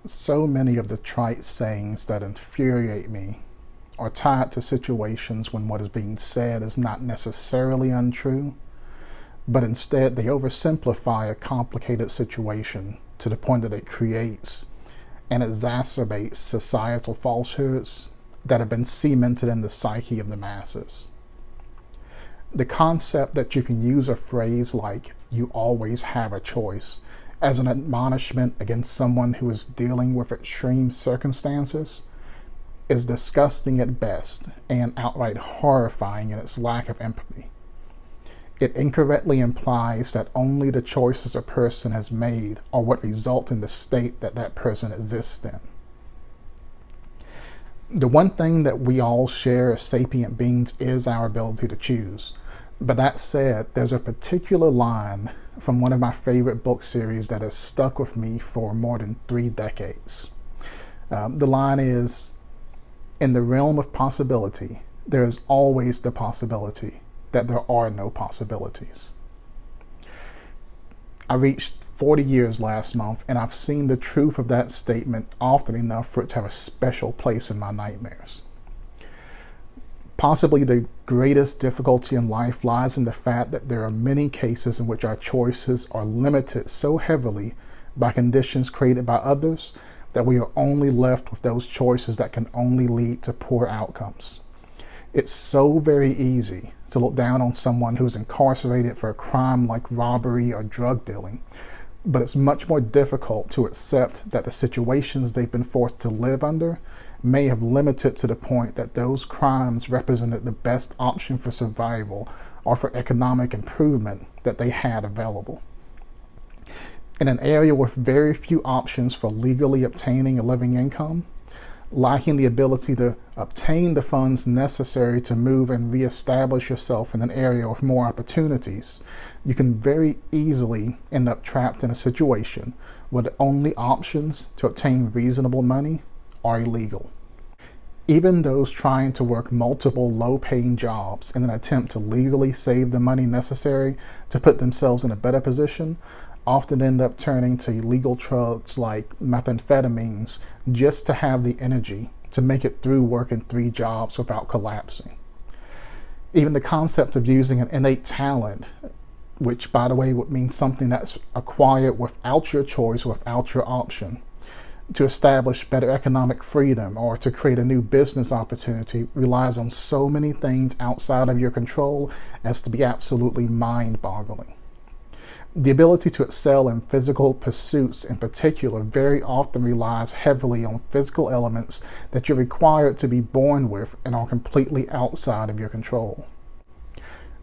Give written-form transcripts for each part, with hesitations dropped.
So many of the trite sayings that infuriate me are tied to situations when what is being said is not necessarily untrue, but instead they oversimplify a complicated situation to the point that it creates and exacerbates societal falsehoods that have been cemented in the psyche of the masses. The concept that you can use a phrase like, "you always have a choice," as an admonishment against someone who is dealing with extreme circumstances is disgusting at best and outright horrifying in its lack of empathy. It incorrectly implies that only the choices a person has made are what result in the state that that person exists in. The one thing that we all share as sapient beings is our ability to choose. But that said, there's a particular line from one of my favorite book series that has stuck with me for more than 3 decades. The line is, "In the realm of possibility, there is always the possibility that there are no possibilities." I reached 40 years last month, and I've seen the truth of that statement often enough for it to have a special place in my nightmares. Possibly the greatest difficulty in life lies in the fact that there are many cases in which our choices are limited so heavily by conditions created by others that we are only left with those choices that can only lead to poor outcomes. It's so very easy to look down on someone who's incarcerated for a crime like robbery or drug dealing, but it's much more difficult to accept that the situations they've been forced to live under may have limited to the point that those crimes represented the best option for survival or for economic improvement that they had available. In an area with very few options for legally obtaining a living income, lacking the ability to obtain the funds necessary to move and reestablish yourself in an area with more opportunities, you can very easily end up trapped in a situation where the only options to obtain reasonable money are illegal. Even those trying to work multiple low-paying jobs in an attempt to legally save the money necessary to put themselves in a better position often end up turning to illegal drugs like methamphetamines just to have the energy to make it through working 3 jobs without collapsing. Even the concept of using an innate talent, which by the way would mean something that's acquired without your choice, without your option, to establish better economic freedom or to create a new business opportunity relies on so many things outside of your control as to be absolutely mind-boggling. The ability to excel in physical pursuits in particular very often relies heavily on physical elements that you're required to be born with and are completely outside of your control.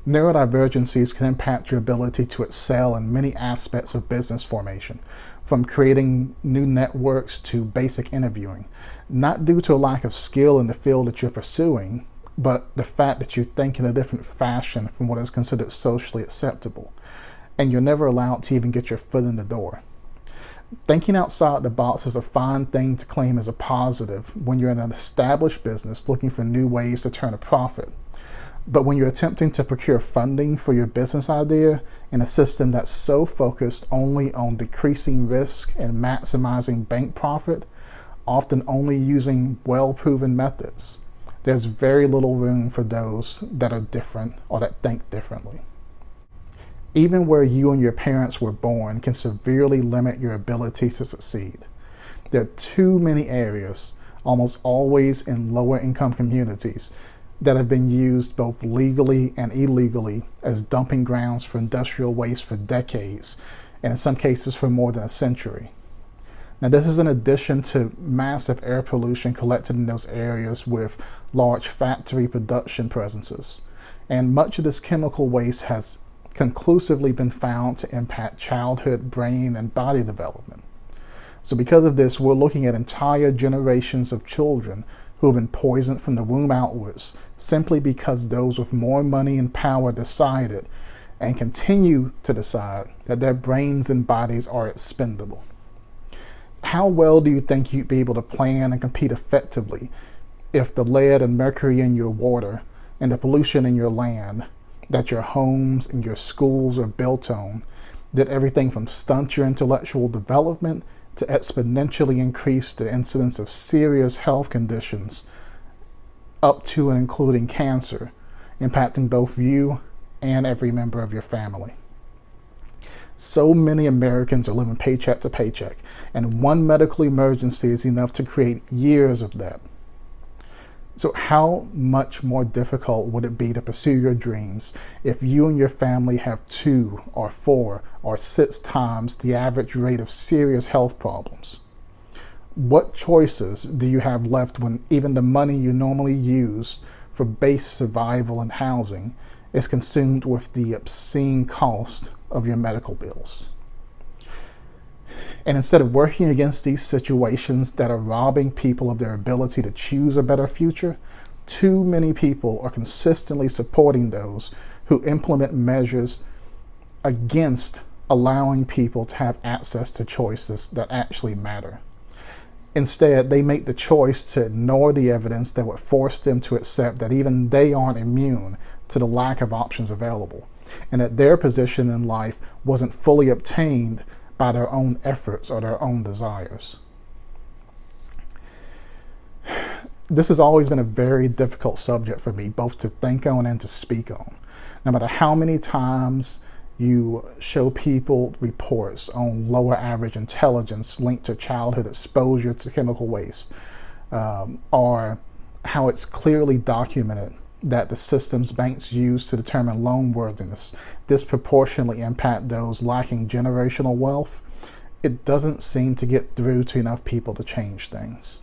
Neurodivergencies can impact your ability to excel in many aspects of business formation, from creating new networks to basic interviewing, not due to a lack of skill in the field that you're pursuing, but the fact that you think in a different fashion from what is considered socially acceptable, and you're never allowed to even get your foot in the door. Thinking outside the box is a fine thing to claim as a positive when you're in an established business looking for new ways to turn a profit. But when you're attempting to procure funding for your business idea in a system that's so focused only on decreasing risk and maximizing bank profit, often only using well-proven methods, there's very little room for those that are different or that think differently. Even where you and your parents were born can severely limit your ability to succeed. There are too many areas, almost always in lower income communities, that have been used both legally and illegally as dumping grounds for industrial waste for decades, and in some cases for more than a century. Now, this is in addition to massive air pollution collected in those areas with large factory production presences. And much of this chemical waste has conclusively been found to impact childhood, brain, and body development. So because of this, we're looking at entire generations of children who have been poisoned from the womb outwards simply because those with more money and power decided and continue to decide that their brains and bodies are expendable. How well do you think you'd be able to plan and compete effectively if the lead and mercury in your water and the pollution in your land that your homes and your schools are built on did everything from stunt your intellectual development to exponentially increase the incidence of serious health conditions up to and including cancer, impacting both you and every member of your family. So many Americans are living paycheck to paycheck, and one medical emergency is enough to create years of debt. So how much more difficult would it be to pursue your dreams if you and your family have 2 or 4 or 6 times the average rate of serious health problems? What choices do you have left when even the money you normally use for base survival and housing is consumed with the obscene cost of your medical bills? And instead of working against these situations that are robbing people of their ability to choose a better future, too many people are consistently supporting those who implement measures against allowing people to have access to choices that actually matter. Instead, they make the choice to ignore the evidence that would force them to accept that even they aren't immune to the lack of options available, and that their position in life wasn't fully obtained by their own efforts or their own desires. This has always been a very difficult subject for me, both to think on and to speak on. No matter how many times you show people reports on lower average intelligence linked to childhood exposure to chemical waste, or how it's clearly documented that the systems banks use to determine loan worthiness disproportionately impact those lacking generational wealth, it doesn't seem to get through to enough people to change things.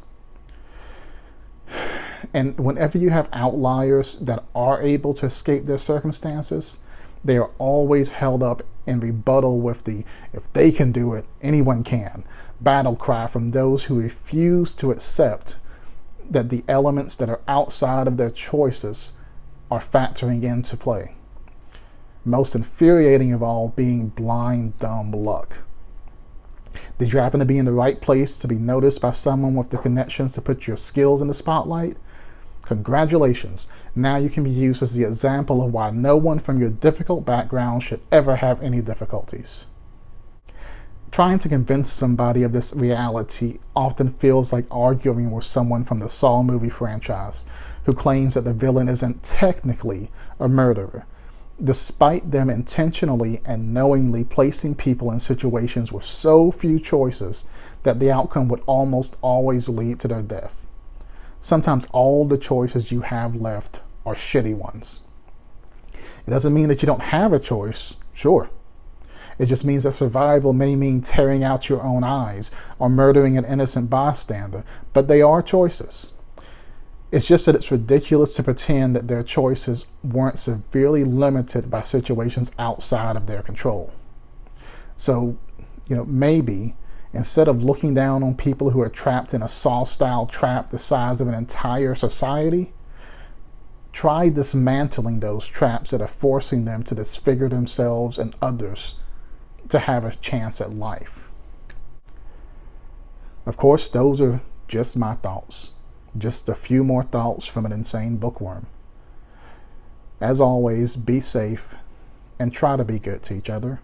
And whenever you have outliers that are able to escape their circumstances, they are always held up in rebuttal with the "if they can do it, anyone can" battle cry from those who refuse to accept that the elements that are outside of their choices are factoring into play. Most infuriating of all being blind, dumb luck. Did you happen to be in the right place to be noticed by someone with the connections to put your skills in the spotlight? Congratulations. Now you can be used as the example of why no one from your difficult background should ever have any difficulties. Trying to convince somebody of this reality often feels like arguing with someone from the Saw movie franchise who claims that the villain isn't technically a murderer, despite them intentionally and knowingly placing people in situations with so few choices that the outcome would almost always lead to their death. Sometimes all the choices you have left are shitty ones. It doesn't mean that you don't have a choice, sure. It just means that survival may mean tearing out your own eyes or murdering an innocent bystander, but they are choices. It's just that it's ridiculous to pretend that their choices weren't severely limited by situations outside of their control. So, maybe instead of looking down on people who are trapped in a Saw-style trap the size of an entire society, try dismantling those traps that are forcing them to disfigure themselves and others to have a chance at life. Of course, those are just my thoughts. Just a few more thoughts from an insane bookworm. As always, be safe and try to be good to each other.